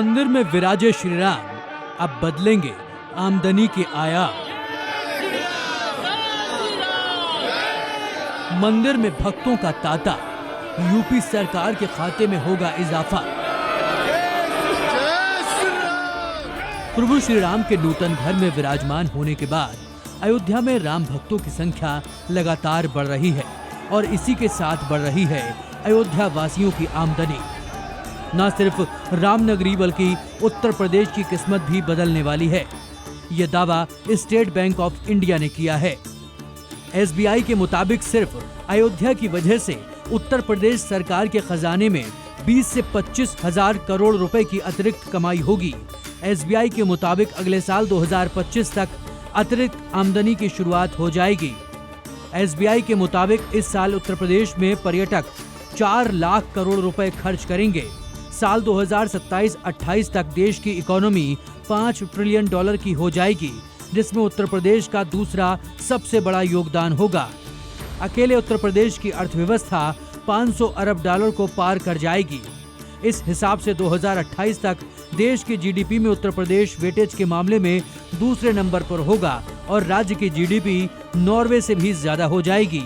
मंदिर में विराजे श्री राम, अब बदलेंगे आमदनी के आयाम। मंदिर में भक्तों का तांता, यूपी सरकार के खाते में होगा इजाफा। प्रभु श्री राम के नूतन घर में विराजमान होने के बाद अयोध्या में राम भक्तों की संख्या लगातार बढ़ रही है और इसी के साथ बढ़ रही है अयोध्या वासियों की आमदनी। न सिर्फ रामनगरी बल्कि उत्तर प्रदेश की किस्मत भी बदलने वाली है, ये दावा स्टेट बैंक ऑफ इंडिया ने किया है। SBI के मुताबिक सिर्फ अयोध्या की वजह से उत्तर प्रदेश सरकार के खजाने में 20 से 25 हजार करोड़ रुपए की अतिरिक्त कमाई होगी। SBI के मुताबिक अगले साल 2025 तक अतिरिक्त आमदनी की शुरुआत हो जाएगी। SBI के मुताबिक इस साल उत्तर प्रदेश में पर्यटक 4 लाख करोड़ रुपए खर्च करेंगे। साल 2027-28 तक देश की इकोनॉमी $5 ट्रिलियन की हो जाएगी, जिसमें उत्तर प्रदेश का दूसरा सबसे बड़ा योगदान होगा। अकेले उत्तर प्रदेश की अर्थव्यवस्था $500 अरब को पार कर जाएगी। इस हिसाब से 2028 तक देश के GDP में उत्तर प्रदेश वेटेज के मामले में दूसरे नंबर पर होगा और राज्य की GDP नॉर्वे से भी ज्यादा हो जाएगी।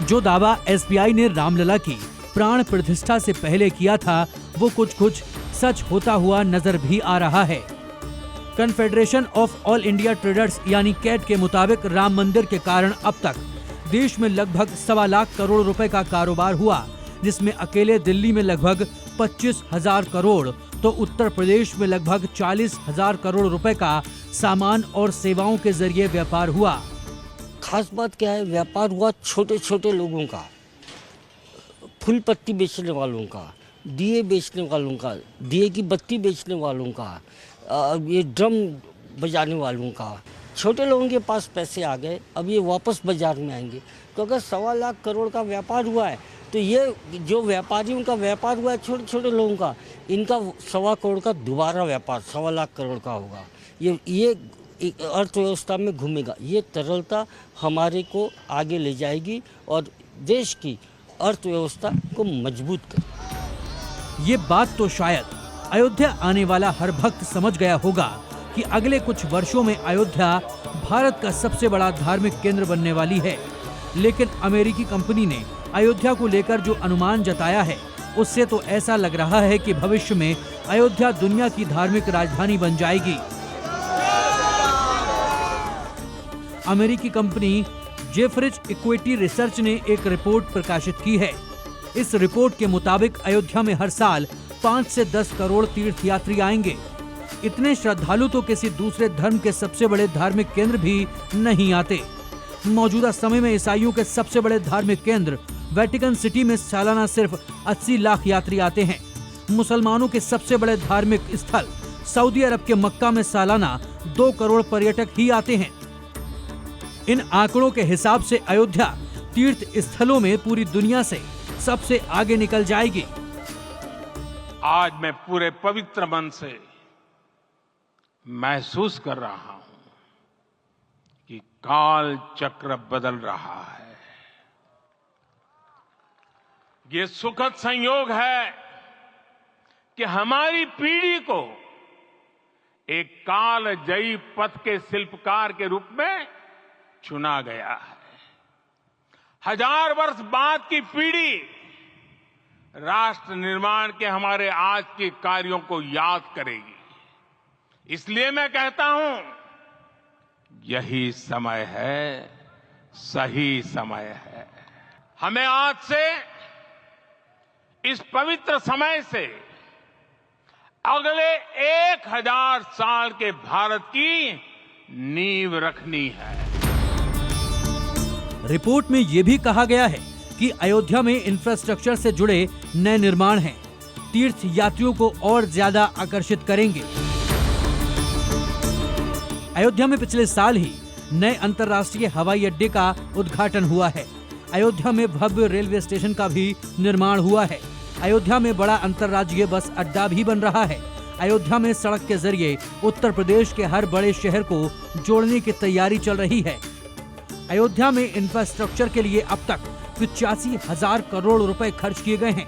जो दावा SBI ने रामलला की प्राण प्रतिष्ठा से पहले किया था, वो कुछ सच होता हुआ नजर भी आ रहा है। Confederation of all India traders यानी कैट के मुताबिक राम मंदिर के कारण अब तक देश में लगभग 1.25 लाख करोड़ रुपए का कारोबार हुआ, जिसमें अकेले दिल्ली में लगभग 25,000 करोड़ तो उत्तर प्रदेश में लगभग 40,000 करोड़ रुपए का सामान और सेवाओं के जरिए व्यापार हुआ। खास बात क्या है, व्यापार हुआ छोटे छोटे लोगों का, फूल पत्ती बेचने वालों का, दिए बेचने वालों का, दिए की बत्ती बेचने वालों का, ये ड्रम बजाने वालों का। छोटे लोगों के पास पैसे आ गए, अब ये वापस बाजार में आएंगे। तो अगर 1.25 लाख करोड़ का व्यापार हुआ है तो ये जो व्यापारियों का व्यापार हुआ है छोटे छोटे लोगों का, इनका 1.25 करोड़ का दोबारा व्यापार 1.25 लाख करोड़ का होगा। ये अर्थव्यवस्था में घूमेगा। ये तरलता हमारे को आगे ले जाएगी और देश की अर्थव्यवस्था को मजबूत करेगी। ये बात तो शायद अयोध्या आने वाला हर भक्त समझ गया होगा कि अगले कुछ वर्षों में अयोध्या भारत का सबसे बड़ा धार्मिक केंद्र बनने वाली है। लेकिन अमेरिकी कंपनी ने अयोध्या को लेकर जो अनुमान जताया है, उससे तो ऐसा लग रहा है कि भविष्य में अयोध्या दुनिया की धार्मिक राजधानी बन जाएगी। अमेरिकी कंपनी जेफरिज इक्विटी रिसर्च ने एक रिपोर्ट प्रकाशित की है। इस रिपोर्ट के मुताबिक अयोध्या में हर साल 5 से 10 करोड़ तीर्थयात्री आएंगे। इतने श्रद्धालु तो किसी दूसरे धर्म के सबसे बड़े धार्मिक केंद्र भी नहीं आते। मौजूदा समय में ईसाइयों के सबसे बड़े धार्मिक केंद्र वेटिकन सिटी में सालाना सिर्फ 80 लाख यात्री आते हैं। मुसलमानों के सबसे बड़े धार्मिक स्थल सऊदी अरब के मक्का में सालाना 2 करोड़ पर्यटक ही आते हैं। इन आंकड़ों के हिसाब से अयोध्या तीर्थ स्थलों में पूरी दुनिया से सबसे आगे निकल जाएगी। आज मैं पूरे पवित्र मन से महसूस कर रहा हूं कि काल चक्र बदल रहा है। ये सुखद संयोग है कि हमारी पीढ़ी को एक कालजयी पथ के शिल्पकार के रूप में चुना गया है। 1000 वर्ष बाद की पीढ़ी राष्ट्र निर्माण के हमारे आज के कार्यों को याद करेगी। इसलिए मैं कहता हूं, यही समय है, सही समय है। हमें आज से, इस पवित्र समय से अगले 1000 साल के भारत की नींव रखनी है। रिपोर्ट में यह भी कहा गया है कि अयोध्या में इंफ्रास्ट्रक्चर से जुड़े नए निर्माण हैं, तीर्थ यात्रियों को और ज्यादा आकर्षित करेंगे। अयोध्या में पिछले साल ही नए अंतर्राष्ट्रीय हवाई अड्डे का उद्घाटन हुआ है। अयोध्या में भव्य रेलवे स्टेशन का भी निर्माण हुआ है। अयोध्या में बड़ा अंतर्राज्यीय बस अड्डा भी बन रहा है। अयोध्या में सड़क के जरिए उत्तर प्रदेश के हर बड़े शहर को जोड़ने की तैयारी चल रही है। अयोध्या में इंफ्रास्ट्रक्चर के लिए अब तक 85,000 करोड़ रुपए खर्च किए गए हैं।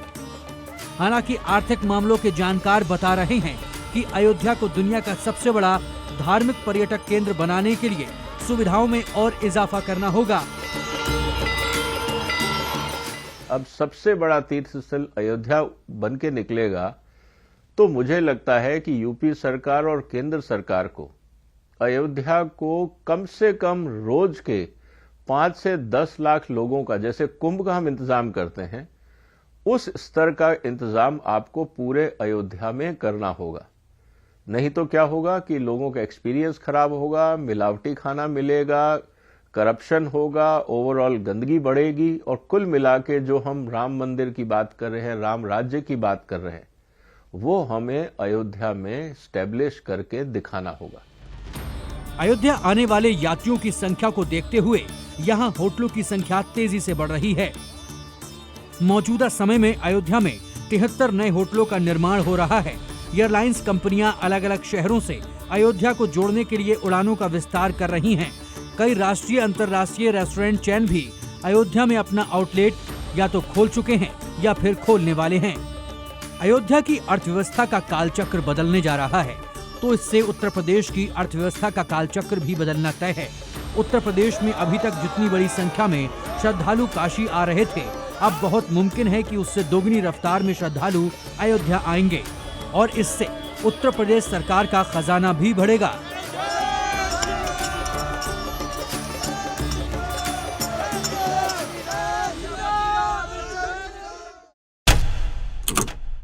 हालांकि आर्थिक मामलों के जानकार बता रहे हैं कि अयोध्या को दुनिया का सबसे बड़ा धार्मिक पर्यटक केंद्र बनाने के लिए सुविधाओं में और इजाफा करना होगा। अब सबसे बड़ा तीर्थ स्थल अयोध्या बन के निकलेगा तो मुझे लगता है कि यूपी सरकार और केंद्र सरकार को अयोध्या को कम से कम रोज के 5 से 10 लाख लोगों का, जैसे कुंभ का हम इंतजाम करते हैं, उस स्तर का इंतजाम आपको पूरे अयोध्या में करना होगा। नहीं तो क्या होगा कि लोगों का एक्सपीरियंस खराब होगा, मिलावटी खाना मिलेगा, करप्शन होगा, ओवरऑल गंदगी बढ़ेगी और कुल मिला के जो हम राम मंदिर की बात कर रहे हैं, राम राज्य की बात कर रहे हैं, वो हमें अयोध्या में स्टैब्लिश करके दिखाना होगा। अयोध्या आने वाले यात्रियों की संख्या को देखते हुए यहाँ होटलों की संख्या तेजी से बढ़ रही है। मौजूदा समय में अयोध्या में 73 नए होटलों का निर्माण हो रहा है। एयरलाइंस कंपनियां अलग अलग शहरों से अयोध्या को जोड़ने के लिए उड़ानों का विस्तार कर रही हैं। कई राष्ट्रीय अंतर्राष्ट्रीय रेस्टोरेंट चेन भी अयोध्या में अपना आउटलेट या तो खोल चुके हैं या फिर खोलने वाले हैं। अयोध्या की अर्थव्यवस्था का कालचक्र बदलने जा रहा है, तो इससे उत्तर प्रदेश की अर्थव्यवस्था का कालचक्र भी बदलना तय है। उत्तर प्रदेश में अभी तक जितनी बड़ी संख्या में श्रद्धालु काशी आ रहे थे, अब बहुत मुमकिन है कि उससे दोगुनी रफ्तार में श्रद्धालु अयोध्या आएंगे और इससे उत्तर प्रदेश सरकार का खजाना भी बढ़ेगा।